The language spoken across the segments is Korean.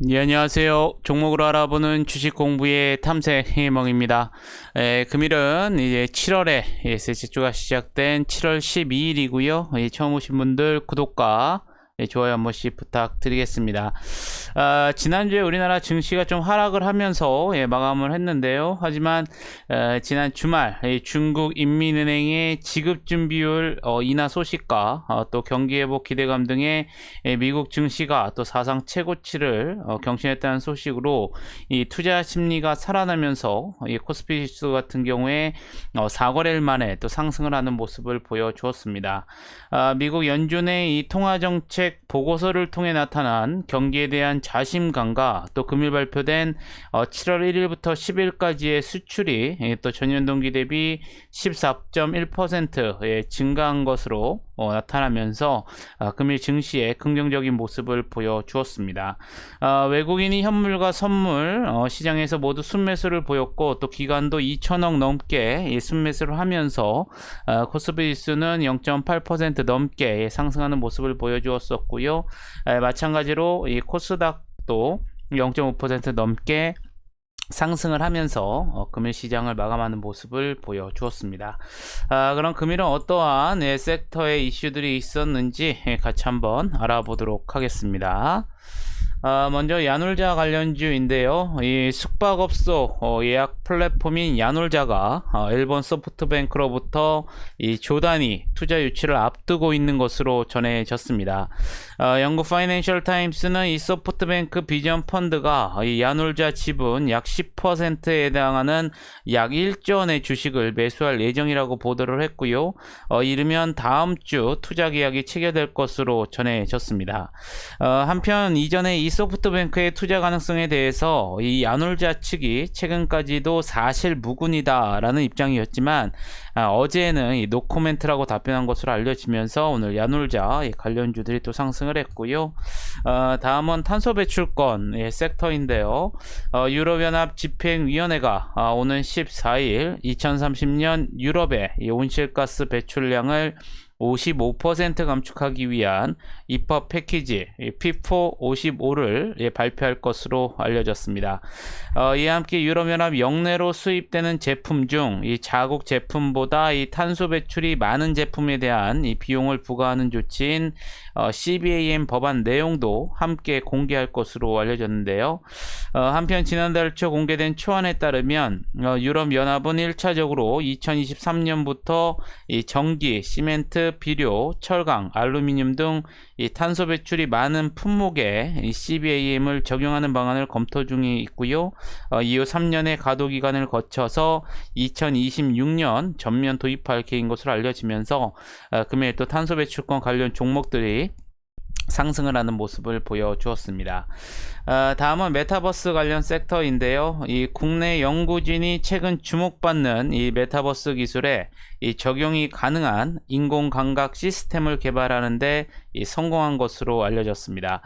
예, 안녕하세요. 종목으로 알아보는 주식 공부의 탐색 해몽입니다. 금일은 이제 7월에 셋째 주가 시작된 7월 12일이고요. 처음 오신 분들 구독과 좋아요 한 번씩 부탁드리겠습니다. 지난주에 우리나라 증시가 좀 하락을 하면서 마감을 했는데요. 하지만 지난 주말 중국 인민은행의 지급준비율 인하 소식과 또 경기회복 기대감 등의 미국 증시가 또 사상 최고치를 경신했다는 소식으로 이 투자 심리가 살아나면서 이 코스피 지수 같은 경우에 4거래일 만에 또 상승을 하는 모습을 보여주었습니다. 미국 연준의 이 통화정책 보고서를 통해 나타난 경기에 대한 자신감과 또 금일 발표된 7월 1일부터 10일까지의 수출이 또 전년 동기 대비 14.1% 증가한 것으로 나타나면서 금일 증시에 긍정적인 모습을 보여주었습니다. 외국인이 현물과 선물 시장에서 모두 순매수를 보였고 또 기관도 2천억 넘게 순매수를 하면서 코스피 지수는 0.8% 넘게 상승하는 모습을 보여주었었고요. 마찬가지로 이 코스닥도 0.5% 넘게 상승을 하면서 금일 시장을 마감하는 모습을 보여주었습니다. 그럼 금일은 어떠한 섹터의 이슈들이 있었는지 같이 한번 알아보도록 하겠습니다. 먼저 야놀자 관련주인데요. 이 숙박업소 예약 플랫폼인 야놀자가 일본 소프트뱅크로부터 이 조단위 투자 유치를 앞두고 있는 것으로 전해졌습니다. 영국 파이낸셜 타임스는 이 소프트뱅크 비전 펀드가 이 야놀자 지분 약 10%에 해당하는 약 1조 원의 주식을 매수할 예정이라고 보도를 했고요. 이르면 다음 주 투자 계약이 체결될 것으로 전해졌습니다. 한편 이전에 이 소프트뱅크의 투자 가능성에 대해서 이 야놀자 측이 최근까지도 사실 무근이다라는 입장이었지만 어제는 이 노코멘트라고 답변한 것으로 알려지면서 오늘 야놀자 관련주들이 또 상승을 했고요. 다음은 탄소 배출권 섹터인데요. 유럽연합 집행위원회가 오는 14일 2030년 유럽의 온실가스 배출량을 55% 감축하기 위한 입법 패키지 P4 55를 발표할 것으로 알려졌습니다. 이와 함께 유럽연합 영내로 수입되는 제품 중 이 자국 제품보다 이 탄소 배출이 많은 제품에 대한 이 비용을 부과하는 조치인 CBAM 법안 내용도 함께 공개할 것으로 알려졌는데요. 한편 지난달 초 공개된 초안에 따르면 유럽연합은 1차적으로 2023년부터 이 전기, 시멘트, 비료, 철강, 알루미늄 등 이 탄소 배출이 많은 품목에 이 CBAM을 적용하는 방안을 검토 중에 있고요. 이후 3년의 가도 기간을 거쳐서 2026년 전면 도입할 계획인 것으로 알려지면서 금일 또 탄소 배출권 관련 종목들이 상승을 하는 모습을 보여주었습니다. 다음은 메타버스 관련 섹터인데요. 이 국내 연구진이 최근 주목받는 이 메타버스 기술에 이 적용이 가능한 인공감각 시스템을 개발하는데 성공한 것으로 알려졌습니다.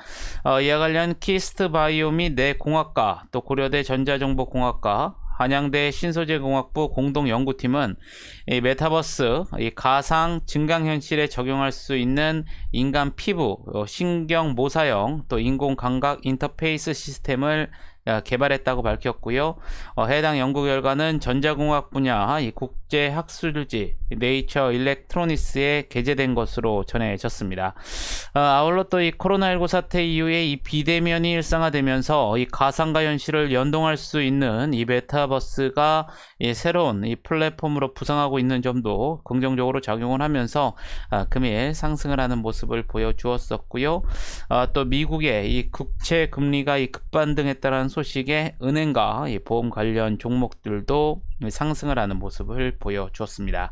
이와 관련 키스트 바이오 및 뇌공학과 또 고려대 전자정보공학과 한양대 신소재공학부 공동연구팀은 이 메타버스, 이 가상 증강현실에 적용할 수 있는 인간 피부, 신경 모사형, 또 인공감각 인터페이스 시스템을 개발했다고 밝혔고요. 해당 연구 결과는 전자공학 분야 이 국제학술지 네이처 일렉트로닉스에 게재된 것으로 전해졌습니다. 아울러 또 이 코로나19 사태 이후에 이 비대면이 일상화되면서 이 가상과 현실을 연동할 수 있는 이 메타버스가 이 새로운 이 플랫폼으로 부상하고 있는 점도 긍정적으로 작용을 하면서 금일 상승을 하는 모습을 보여주었었고요. 또 미국의 이 국채 금리가 이 급반등했다는 소식에 은행과 이 보험 관련 종목들도 상승을 하는 모습을 보여주었습니다.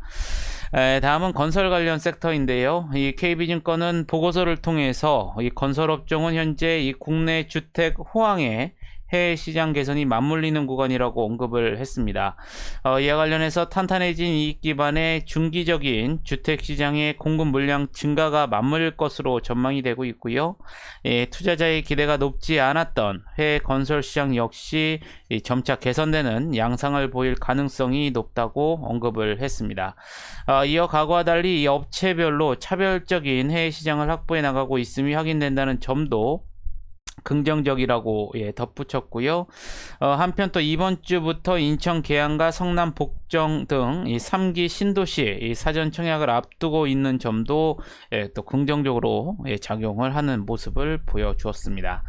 다음은 건설 관련 섹터인데요. 이 KB증권은 보고서를 통해서 이 건설업종은 현재 이 국내 주택 호황에 해외 시장 개선이 맞물리는 구간이라고 언급을 했습니다. 이와 관련해서 탄탄해진 이익 기반의 중기적인 주택시장의 공급 물량 증가가 맞물릴 것으로 전망이 되고 있고요. 투자자의 기대가 높지 않았던 해외 건설 시장 역시 점차 개선되는 양상을 보일 가능성이 높다고 언급을 했습니다. 이어 과거와 달리 이 업체별로 차별적인 해외 시장을 확보해 나가고 있음이 확인된다는 점도 긍정적이라고 덧붙였고요. 한편 또 이번 주부터 인천 계양과 성남 복정 등 이 3기 신도시 이 사전 청약을 앞두고 있는 점도 또 긍정적으로 작용을 하는 모습을 보여주었습니다.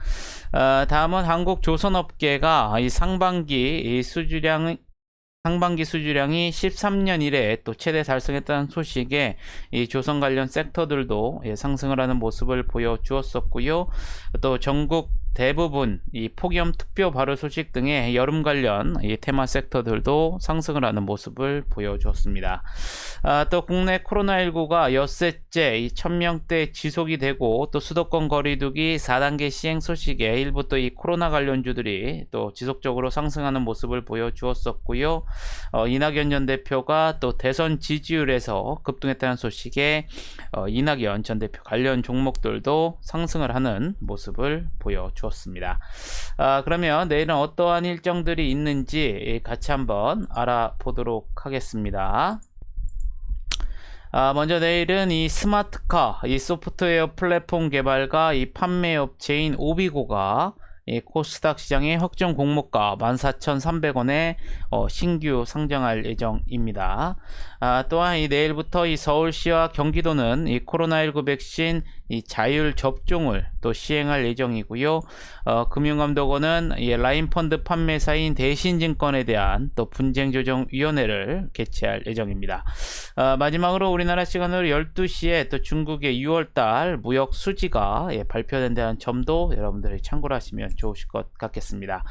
다음은 한국조선업계가 이 상반기 수주량이 13년 이래 또 최대 달성했다는 소식에 이 조선 관련 섹터들도 상승을 하는 모습을 보여주었었고요. 또 전국 대부분 이 폭염 특별 발효 소식 등의 여름 관련 이 테마 섹터들도 상승을 하는 모습을 보여주었습니다. 또 국내 코로나19가 엿새째 이 1000명대 지속이 되고 또 수도권 거리두기 4단계 시행 소식에 일부 또 이 코로나 관련주들이 또 지속적으로 상승하는 모습을 보여주었었고요. 이낙연 전 대표가 또 대선 지지율에서 급등했다는 소식에 이낙연 전 대표 관련 종목들도 상승을 하는 모습을 보여주었습니다. 그러면 내일은 어떠한 일정들이 있는지 같이 한번 알아보도록 하겠습니다. 먼저 내일은 이 스마트카, 이 소프트웨어 플랫폼 개발과 이 판매 업체인 오비고가 이 코스닥 시장의 확정 공모가 14,300원에 신규 상장할 예정입니다. 또한 이 내일부터 이 서울시와 경기도는 이 코로나19 백신 이 자율 접종을 또 시행할 예정이고요. 금융감독원은 이 라인펀드 판매사인 대신증권에 대한 또 분쟁조정위원회를 개최할 예정입니다. 마지막으로 우리나라 시간으로 12시에 또 중국의 6월달 무역 수지가 발표된다는 점도 여러분들이 참고를 하시면 좋으실 것 같겠습니다.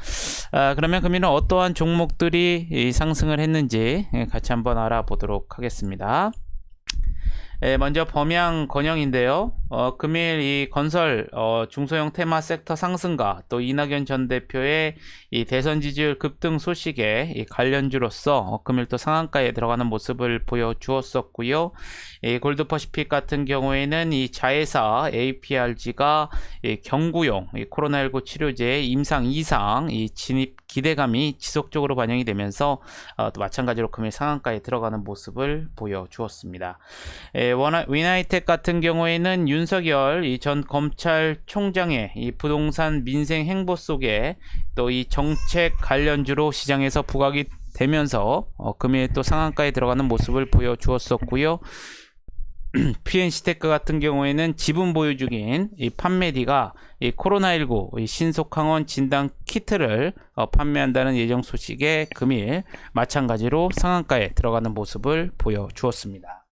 그러면 금일은 어떠한 종목들이 상승을 했는지 같이 한번 알아보도록 하겠습니다. 먼저 범양 건영인데요. 금일 이 건설 중소형 테마 섹터 상승과 또 이낙연 전 대표의 이 대선 지지율 급등 소식에 이 관련주로서 금일 또 상한가에 들어가는 모습을 보여주었었고요. 이 골드퍼시픽 같은 경우에는 이 자회사 APRG가 이 경구용 이 코로나19 치료제 임상 2상 이 진입 기대감이 지속적으로 반영이 되면서 또 마찬가지로 금일 상한가에 들어가는 모습을 보여주었습니다. 위나이텍 같은 경우에는 윤석열 이 전 검찰총장의 이 부동산 민생 행보 속에 또 이 정책 관련주로 시장에서 부각이 되면서 금일 또 상한가에 들어가는 모습을 보여주었었고요. PNC테크 같은 경우에는 지분 보유 중인 이 판메디가 이 코로나19 이 신속항원 진단 키트를 판매한다는 예정 소식에 금일 마찬가지로 상한가에 들어가는 모습을 보여주었습니다.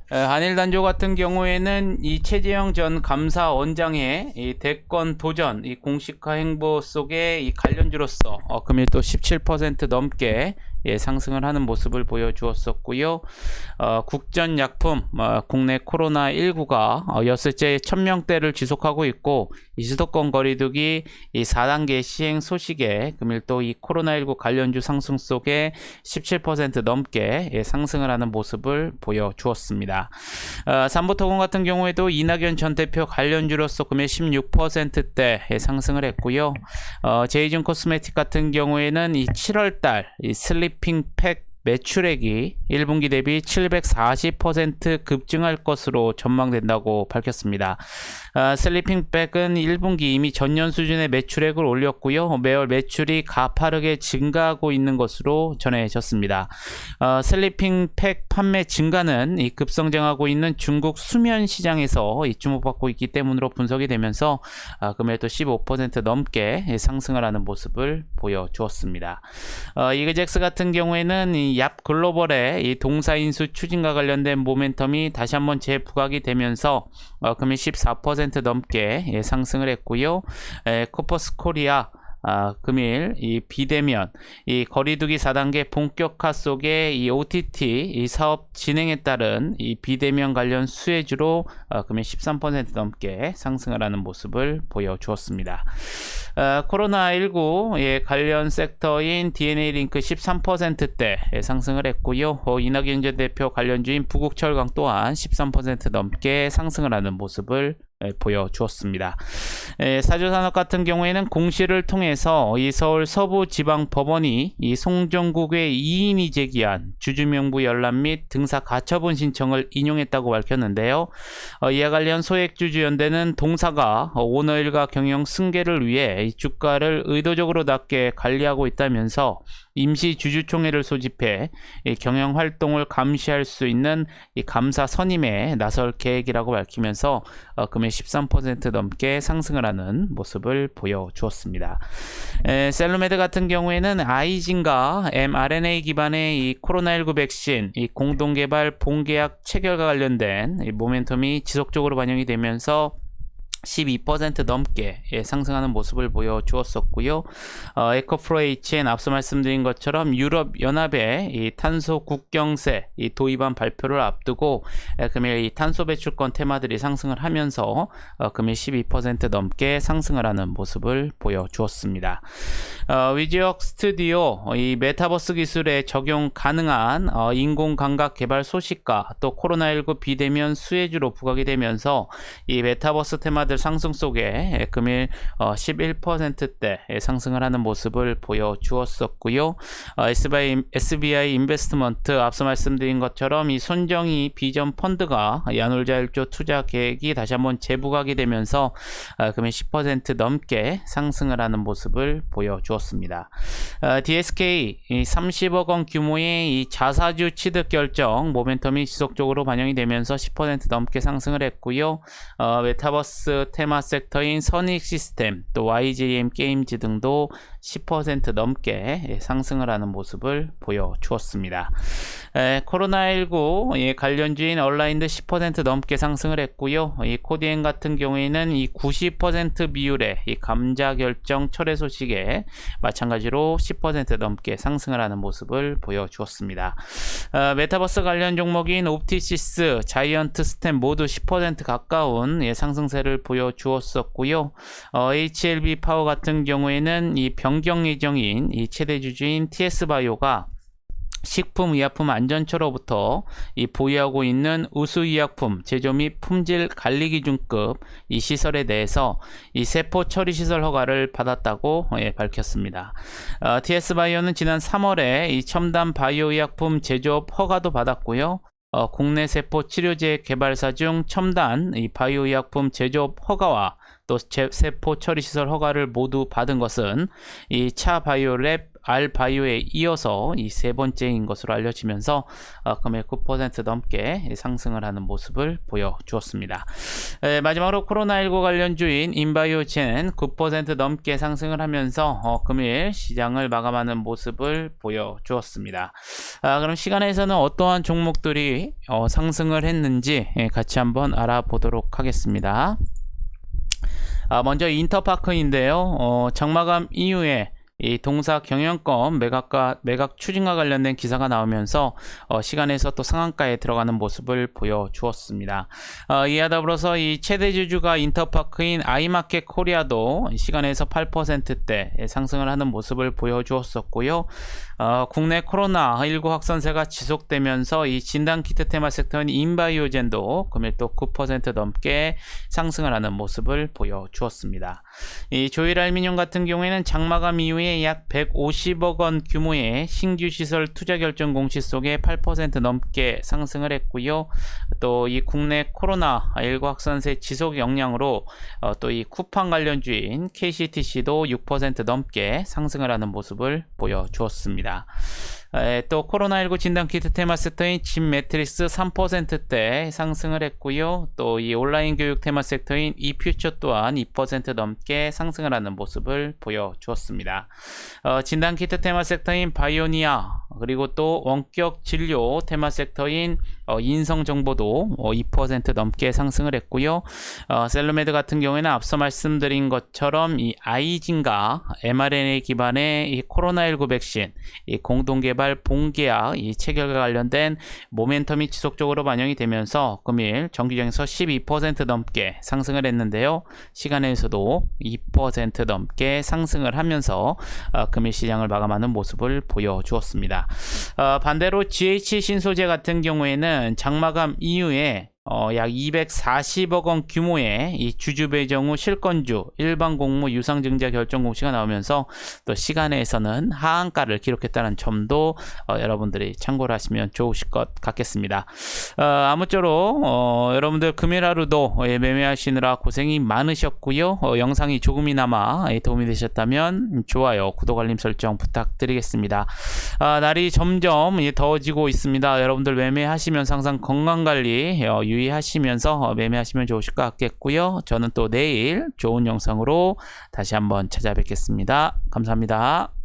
한일단조 같은 경우에는 이 최재형 전 감사원장의 이 대권 도전 이 공식화 행보 속에 이 관련주로서 금일 또 17% 넘게 상승을 하는 모습을 보여주었었고요. 국전약품 국내 코로나19가 엿새째 1000명대를 지속하고 있고 이 수도권 거리두기 이 4단계 시행 소식에 금일 또 이 코로나19 관련주 상승 속에 17% 넘게 상승을 하는 모습을 보여주었습니다. 삼보토건 같은 경우에도 이낙연 전 대표 관련주로서 금일 16%대 상승을 했고요. 제이준 코스메틱 같은 경우에는 이 7월달 이 슬리핑팩 매출액이 1분기 대비 740% 급증할 것으로 전망된다고 밝혔습니다. 슬리핑백은 1분기 이미 전년 수준의 매출액을 올렸고요. 매월 매출이 가파르게 증가하고 있는 것으로 전해졌습니다. 슬리핑팩 판매 증가는 이 급성장하고 있는 중국 수면 시장에서 주목받고 있기 때문으로 분석이 되면서 금일도 15% 넘게 상승을 하는 모습을 보여주었습니다. 이그젝스 같은 경우에는 이 얍 글로벌의 이 동사인수 추진과 관련된 모멘텀이 다시 한번 재부각이 되면서 금일 14% 넘게 상승을 했고요. 코퍼스 코리아 금일 이 비대면 이 거리두기 4단계 본격화 속에 이 OTT 이 사업 진행에 따른 이 비대면 관련 수혜주로 금일 13% 넘게 상승을 하는 모습을 보여주었습니다. 코로나19 관련 섹터인 DNA 링크 13%대 상승을 했고요. 이낙연 전 대표 관련주인 부국철강 또한 13% 넘게 상승을 하는 모습을 보여주었습니다. 사주산업 같은 경우에는 공시를 통해서 이 서울 서부지방법원이 이 송정국의 이인이 제기한 주주명부 열람 및 등사 가처분 신청을 인용했다고 밝혔는데요. 이와 관련 소액주주연대는 동사가 오너일가 경영 승계를 위해 이 주가를 의도적으로 낮게 관리하고 있다면서 임시 주주총회를 소집해 경영 활동을 감시할 수 있는 이 감사 선임에 나설 계획이라고 밝히면서 금일 13% 넘게 상승을 하는 모습을 보여주었습니다. 셀로메드 같은 경우에는 아이진과 mRNA 기반의 이 코로나19 백신 이 공동개발 본계약 체결과 관련된 이 모멘텀이 지속적으로 반영이 되면서 12% 넘게 상승하는 모습을 보여주었었고요. 에코프로HN 앞서 말씀드린 것처럼 유럽연합의 이 탄소 국경세 이 도입안 발표를 앞두고 금일 이 탄소 배출권 테마들이 상승을 하면서 금일 12% 넘게 상승을 하는 모습을 보여주었습니다. 위지역 스튜디오 이 메타버스 기술에 적용 가능한 인공감각 개발 소식과 또 코로나19 비대면 수혜주로 부각이 되면서 이 메타버스 테마들 상승 속에 금일 11%대 상승을 하는 모습을 보여주었었고요. SBI 인베스트먼트 앞서 말씀드린 것처럼 이 손정희 비전 펀드가 야놀자 1조 투자 계획이 다시 한번 재부각이 되면서 금일 10% 넘게 상승을 하는 모습을 보여주었습니다. DSK 30억 원 규모의 이 자사주 취득 결정 모멘텀이 지속적으로 반영이 되면서 10% 넘게 상승을 했고요. 메타버스 테마 섹터인 선익 시스템 또 YJM 게임즈 등도 10% 넘게 상승을 하는 모습을 보여주었습니다. 코로나19 관련주인 얼라인드 10% 넘게 상승을 했고요. 이 코디엔 같은 경우에는 이 90% 비율의 이 감자 결정 철회 소식에 마찬가지로 10% 넘게 상승을 하는 모습을 보여주었습니다. 메타버스 관련 종목인 옵티시스, 자이언트 스템 모두 10% 가까운 상승세를 보여주었었고요. HLB 파워 같은 경우에는 이 변경 예정인 이 최대 주주인 TS바이오가 식품의약품 안전처로부터 이 보유하고 있는 우수의약품 제조 및 품질 관리 기준급 이 시설에 대해서 이 세포 처리 시설 허가를 받았다고 밝혔습니다. TS바이오는 지난 3월에 이 첨단 바이오의약품 제조업 허가도 받았고요. 국내 세포 치료제 개발사 중 첨단 이 바이오의약품 제조업 허가와 또 세포 처리 시설 허가를 모두 받은 것은 이 차 바이오랩 알바이오에 이어서 이 세 번째인 것으로 알려지면서 금일 9% 넘게 상승을 하는 모습을 보여주었습니다. 마지막으로 코로나19 관련주인 인바이오젠 9% 넘게 상승을 하면서 금일 시장을 마감하는 모습을 보여주었습니다. 그럼 시간에서는 어떠한 종목들이 상승을 했는지 같이 한번 알아보도록 하겠습니다. 먼저 인터파크인데요. 장마감 이후에 이 동사 경영권 매각 추진과 관련된 기사가 나오면서 시간에서 또 상한가에 들어가는 모습을 보여주었습니다. 이와 더불어서 이 최대 주주가 인터파크인 아이마켓 코리아도 시간에서 8%대 상승을 하는 모습을 보여주었었고요. 국내 코로나19 확산세가 지속되면서 이 진단키트 테마 섹터인 인바이오젠도 금일 또 9% 넘게 상승을 하는 모습을 보여주었습니다. 이 조일알미늄 같은 경우에는 장마감 이후에 약 150억 원 규모의 신규 시설 투자 결정 공시 속에 8% 넘게 상승을 했고요. 또 이 국내 코로나19 확산세 지속 영향으로 또 이 쿠팡 관련주인 KCTC도 6% 넘게 상승을 하는 모습을 보여주었습니다. 또 코로나19 진단키트 테마 섹터인 진매트릭스 3%대 상승을 했고요. 또 이 온라인 교육 테마 섹터인 이퓨처 또한 2% 넘게 상승을 하는 모습을 보여주었습니다. 진단키트 테마 섹터인 바이오니아 그리고 또 원격 진료 테마 섹터인 인성정보도 2% 넘게 상승을 했고요. 셀로메드 같은 경우에는 앞서 말씀드린 것처럼 이 아이진과 mRNA 기반의 이 코로나19 백신 이 공동개발 본계약 이 체결과 관련된 모멘텀이 지속적으로 반영이 되면서 금일 정기장에서 12% 넘게 상승을 했는데요. 시간에서도 2% 넘게 상승을 하면서 금일 시장을 마감하는 모습을 보여주었습니다. 반대로 GH 신소재 같은 경우에는 장마감 이후에 약 240억 원 규모의 이 주주 배정 후 실건주 일반 공모 유상증자 결정 공시가 나오면서 또 시간에서는 하한가를 기록했다는 점도 여러분들이 참고를 하시면 좋으실 것 같겠습니다. 아무쪼록 여러분들 금일 하루도 매매하시느라 고생이 많으셨고요. 영상이 조금이나마 도움이 되셨다면 좋아요, 구독, 알림 설정 부탁드리겠습니다. 날이 점점 더워지고 있습니다. 여러분들 매매하시면서 항상 건강관리 유의하시면서 매매하시면 좋으실 것 같겠고요. 저는 또 내일 좋은 영상으로 다시 한번 찾아뵙겠습니다. 감사합니다.